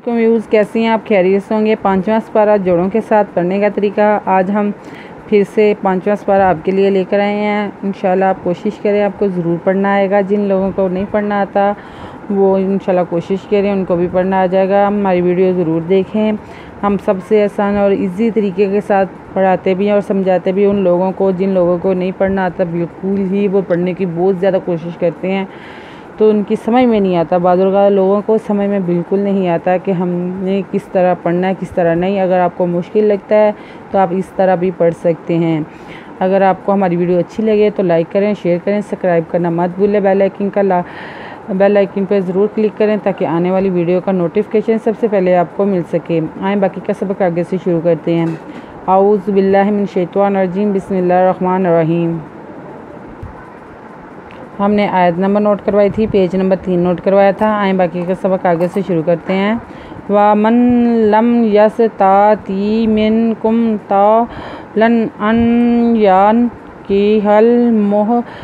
Views कैसी हैं आप? खैरियत से होंगे। 5वां पारा जोड़ों के साथ पढ़ने का तरीका आज हम फिर से 5वां पारा आपके लिए लेकर आए हैं। इंशाल्लाह आप कोशिश करें, आपको ज़रूर पढ़ना आएगा। जिन लोगों को नहीं पढ़ना आता वो इंशाल्लाह कोशिश करें, उनको भी पढ़ना आ जाएगा। हमारी वीडियो ज़रूर देखें। हम सबसे आसान और इजी तरीके के साथ पढ़ाते भी हैं और समझाते भी उन लोगों को जिन लोगों को नहीं पढ़ना आता बिल्कुल ही, वो पढ़ने की बहुत ज़्यादा कोशिश करते हैं तो उनकी समझ में नहीं आता। बाज़ लोगों को समझ में बिल्कुल नहीं आता कि हमने किस तरह पढ़ना है, किस तरह नहीं। अगर आपको मुश्किल लगता है तो आप इस तरह भी पढ़ सकते हैं। अगर आपको हमारी वीडियो अच्छी लगे तो लाइक करें, शेयर करें, सब्सक्राइब करना मत भूलें। बेल आइकन पर ज़रूर क्लिक करें ताकि आने वाली वीडियो का नोटिफिकेशन सबसे पहले आपको मिल सके। आए बाकी का सबक आगे से शुरू करते हैं। आऊज़ु बिल्लाहि मिनश शैतानिर रजीम, बिस्मिल्लाहिर रहमानिर रहीम। हमने आयत नंबर नोट करवाई थी, पेज नंबर 3 नोट करवाया था। आए बाकी का सबक आगे से शुरू करते हैं। व मन लम यस्ताती मिनकुम तौलन अन यान की हल मुहसनातिल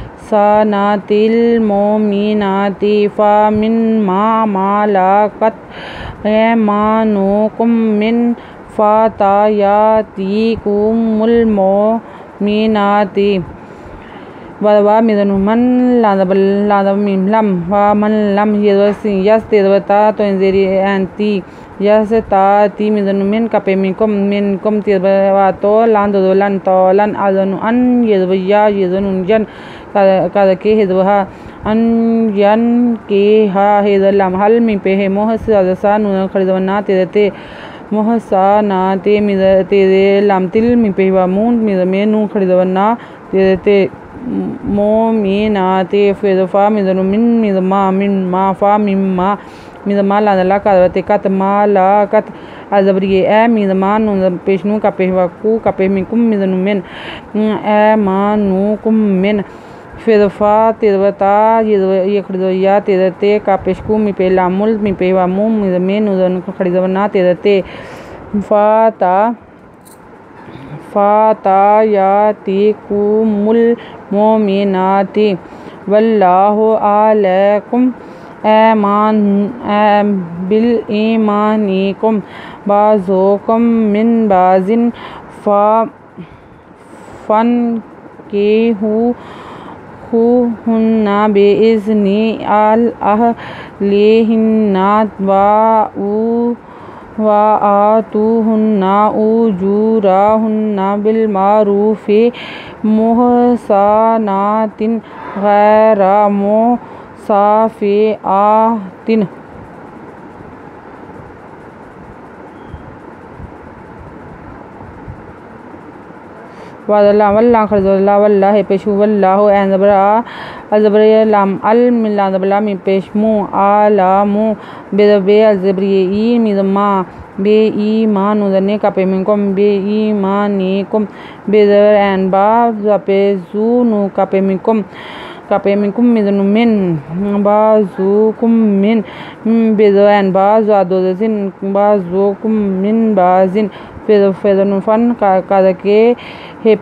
मोमिनाति फमिम्मा malakat aymanukum min fatayatikumul मोमिनाति ववा मिदनुमन लादमिलम व मन लम यस तेदवता तो इंजेरी एंती यस ताती मिदनुमिन कपेमिकुम मिनकुम तेदवातो लांदोलन तोलन अदनु अन यदनुजन कदके हिदवहा अन यन के हा हिदलम हल मि पे मोह सदसा नु खरीदवना तेदते मोहसा ना ते मिद तेदे लाम तिल मि पे वा मून मिदमे नु खरीदवना तेदते मोमिनाति फिदफा मिदनु मिन मिदमा मिन मा फा मिम्मा मिदमा लादला कादवते कत माला कत अजबरिए ए मिदमा नु पेशनु का पेहवा कु का पेमिकुम मिदनु मिन ए मानु कुम मिन फिदफा तिदवता ये खरीदोया तिदते का पेशकु मि पे लामुल मि पेवा मु मिदमे नु खरीदवना तिदते फातायातिकुमुल मोमिनाति वल्लाहु अलैकुम ऐमान बिल ईमानिकुम बाज़ुकुम मिन बाज़िन फन के हुन्ना बेइज़्नि अल अहलिहिन्ना व आतूहुन्ना उजूरहुन्ना बिल मारूफि मुहसनातिन गैरा मुसाफिआतिन वल्लाह खरजल्ला वल्लाह पेशु वल्लाहु अज़बरा लाम अल मिलादबला मि पेशमु आलामु बेदबे अज़बरिए ई मिदमा बे ईमान उदने का पेमिकुम बे ईमानिकुम बेदर एन बा पेजुनु का पेमिकुम मिदनु मिन बाज़ुकुम मिन बेदर एन बाज़ादोजिन बाज़ुकुम मिन बाज़िन फेदनु फन कादके हे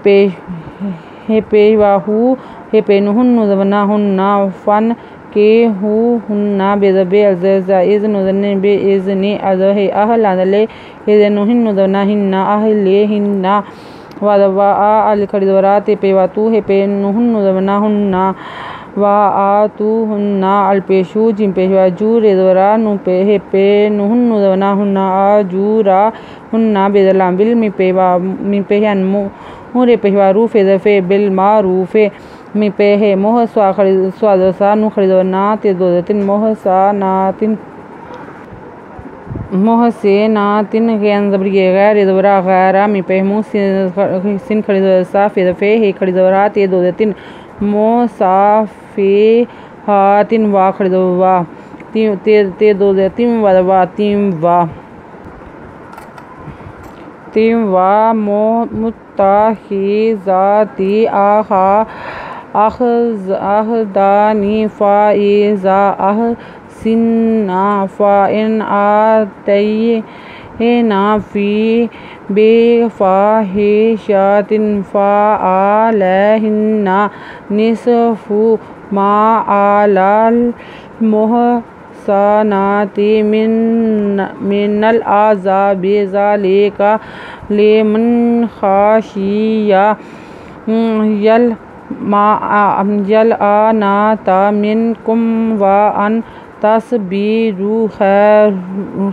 वाहू हे पेनुहुन्नु दवना हुन्ना फन के हुन्ना बेदबे अज़ज़ा इज़नुदने बे इज़ने अज़हे अहलादले हेदनुहिन्नु दवना हिन्ना अहले हिन्ना वादवा अल खरीदवरा ते पेवातू हे पेनुहुन्नु दवना हुन्ना व आतू हुन्ना अल पेशु जिम पेशवा जू रेदवरा नु पे हे पे नुहुन्नु दवना हुन्ना आजूरा हुन्ना बेदलाम बिल मि पेहन मुरे पेहवा रूफे दफे बिल मारूफे मि पे हे मोह स्वादसा नु खरीदवना ते दोदतिन मोहसेनातिन गैन जबरिए गैर रेदवरा गैरा मि पे सिन खरीदवसा फिदफे हे खरीदवरा ते दोदतिन मोसाफिहातिन वा खरीदवा ते दोदतिन वदवा तीम वा मुत्ताखिज़ाति अखदानी फ़ाइज़ा अहसिन्ना फ़इन आतैना फ़ी बेफ़ाहिशातिन फ़अलैहिन्ना निस्फ़ु मा अलल मुहसनाति मिनल आज़ाबि ज़ालिका लिमन खाशिया यलआनाता मिनकुम व अन तस्बीरु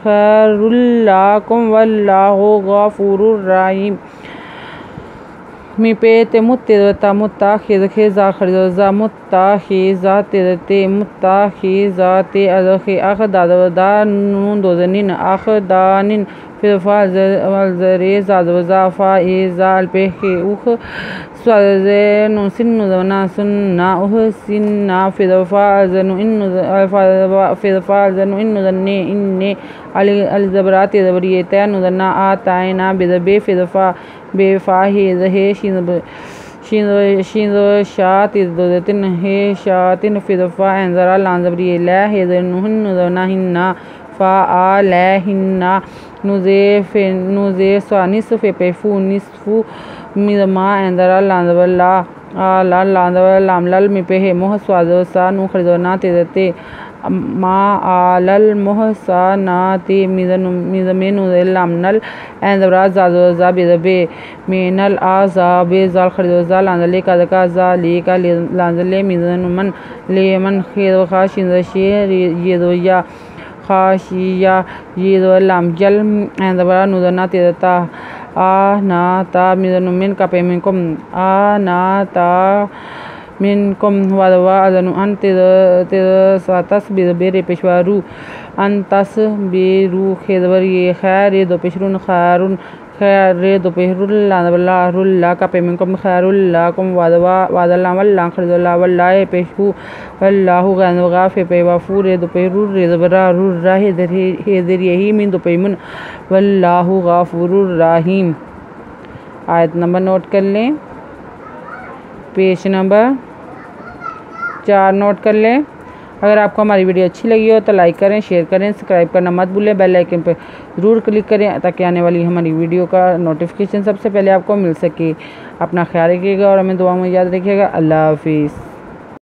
खैरुल लकुम वल्लाहु गफूरुर रहीम। मिपेते मुत्तेदता मुत्ताखिज़ा खिज़ा मुत्ताखिज़ाते मुत्ताखिज़ाते अखदादा नून दोज़निन अखदानिन फिरफा ज़रे ज़ाफ़ा इज़ाल पे उख स्वज़ेनु सिन्नुज़ना सुन्ना उह सिन्ना फिरफा ज़नु इन्नुज़न्ने इन्ने अलज़बरात ज़बरियता नुज़न्ना आतायना बिज़बे फिरफा बेफ़ाहिज़ हे शात इज़्दोज़तिन हे शातिन फिरफा एंज़रा लांज़बरियला हे ज़नुहन्नुज़ना हिन्ना फ़ाआलहिन्ना नुज़े निस्फ़े पेफ़ू निस्फ़ू मिज़मा एंज़रा लांज़बला आला लांज़बला लामलल मिपे हे मोह स्वाज़सा नु खरिज़ना तेज़ते मा आलल मुहसनाति मिज़मे नुज़ेल लामनल एंज़रा ज़ाज़ोज़ा बिज़बे मिनल आज़ाबि ज़ाल खरिज़ोज़ा लांज़ले काज़का ज़ालिका लांज़ले मिज़नुमन लेमन खिज़खा शिंज़शे येदोया खाशिया येदोलाम जल एंज़रा नुज़ना तेज़ता आनाता मिज़नुमिन कापे मिनकुम आनाता मिनकुम वादवा अज़नु अन तेज़सातस बिज़बेरे पेशवारू अंतस बेरू खेदवर ये खैर ये दो पेशरून खैरुन खैर रे दो पेशरुल लाज़बल्ला कापे मिनकुम खैरुल्ला कुम वादवा वादल्ला वल्ला खरिज़ल्ला वल्ला पेशू वल्लाहु गफ़े पे वफ़ू रे दो पेशरुर रे ज़बरा रुर्रा हेदर यही मिन दो पेमुन वल्लाहु गफूरुर रहीम। आयत नंबर नोट कर लें, पेज नंबर 4 नोट कर लें। अगर आपको हमारी वीडियो अच्छी लगी हो तो लाइक करें, शेयर करें, सब्सक्राइब करना मत भूलें। बेल आइकन पर ज़रूर क्लिक करें ताकि आने वाली हमारी वीडियो का नोटिफिकेशन सबसे पहले आपको मिल सके। अपना ख्याल रखिएगा और हमें दुआ में याद रखिएगा। अल्लाह हाफिज़।